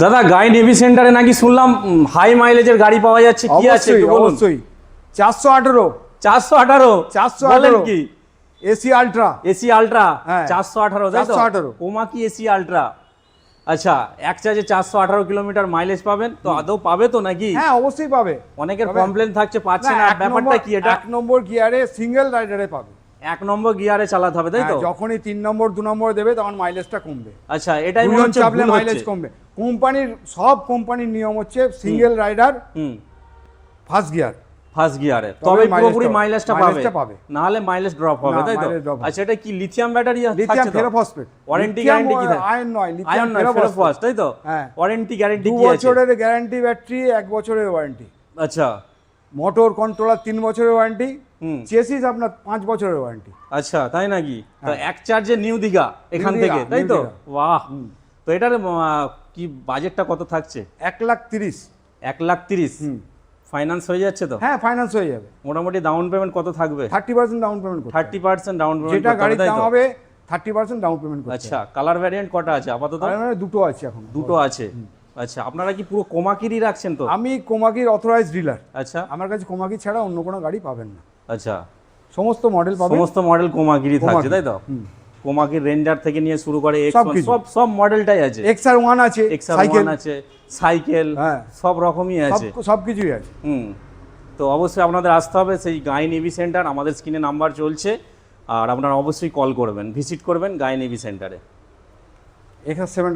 দাদা guide AV সেন্টারে নাকি শুনলাম হাই মাইলেজের গাড়ি পাওয়া যাচ্ছে, কি আছে একটু বলুন। অবশ্যই 418 বলেন কি এসি আলট্রা। এসি আলট্রা হ্যাঁ। 418 তাই তো? 418 কোমাকি এসি আলট্রা। আচ্ছা, এক চার্জে 418 কিলোমিটার মাইলেজ পাবেন তো? আদৌ পাবে তো নাকি? হ্যাঁ অবশ্যই পাবে। অনেকের কমপ্লেন থাকছে পাচ্ছে না, ব্যাপারটা কি এটা? 1 নম্বর গিয়ারে সিঙ্গেল রাইডারে পাবে। 1 নম্বর গিয়ারে চালাতে হবে তাই তো? যখনই 3 নম্বর 2 নম্বর দেবে তখন মাইলেজটা কমবে। আচ্ছা, এটাই মনে হচ্ছে চাপলে ভুল মাইলেজ হচ্ছে। কমবে। সব কোম্পানির নিয়ম হচ্ছে single rider first gear, first গিয়ারে তবে তবে মাইলেজটা পুরোপুরি মাইলেজটা মাইলেজটা পাবে, পাবে। না হলে মাইলেজ ড্রপ হবে না, তাই তো? মাইলেজ drop হবে। আচ্ছা, এটা কি লিথিয়াম ব্যাটারি লিথিয়াম থাকছে তো? ফেরোফসফেট। ওয়ারেন্টি গ্যারান্টি কি থাকে? আয়ন নয়, আয়ন লিথিয়াম নয়, ফেরোফস তাই তো? হ্যাঁ। ওয়ারেন্টি গ্যারান্টি 2 কি আছে? বছরের গ্যারান্টি ব্যাটারি, 1 বছরের ওয়ারেন্টি। আচ্ছা। মোটর কন্ট্রোলার 3 বছরের ওয়ারেন্টি, হুম। চেসিস আপনার 5 বছরের ওয়ারেন্টি। আচ্ছা, তাই নাকি? তো হ্যাঁ। এক চার্জে নিউ দীঘা এখান নিউ থেকে দীঘা, তাই নিউ তো? দীঘা। বাহ। তো এটার কি বাজেটটা কত থাকছে? 1,30,000। 1,30,000 ফাইন্যান্স হয়ে যাচ্ছে তো? হ্যাঁ ফাইন্যান্স হয়ে যাবে। মোটামুটি ডাউন পেমেন্ট কত থাকবে? 30% ডাউন পেমেন্ট করতে হবে। 30% ডাউন পেমেন্ট যেটা গাড়ির দাম হবে 30% ডাউন পেমেন্ট করতে হবে। আচ্ছা, কালার ভ্যারিয়েন্ট কটা আছে আপাতত? আর মানে দুটো আছে এখন। দুটো আছে। আচ্ছা, আপনারা কি পুরো কোমাকিরই রাখছেন তো? আমি কোমাকির অথরাইজড ডিলার। আচ্ছা আমার কাছে কোমাকি ছাড়া অন্য কোনো গাড়ি পাবেন না। আচ্ছা, সমস্ত মডেল পাবেন। সমস্ত মডেল কোমাকিরই থাকছে কোমাকি। তাই তো? কোমাকির রেঞ্জার থেকে নিয়ে শুরু করে সব X1 কিছু। সব মডেলটাই আছে। XR1 আছে, সাইকেল XR1 আছে, সাইকেল, হ্যাঁ। সব রকমই আছে। সব কিছুই আছে। তো অবশ্যই আপনাদের আসতে হবে সেই গাইন এভি সেন্টার, আমাদের স্ক্রিনে নাম্বার চলছে, আর আপনারা অবশ্যই কল করবেন, ভিজিট করবেন গাইন এভি সেন্টারে। XR7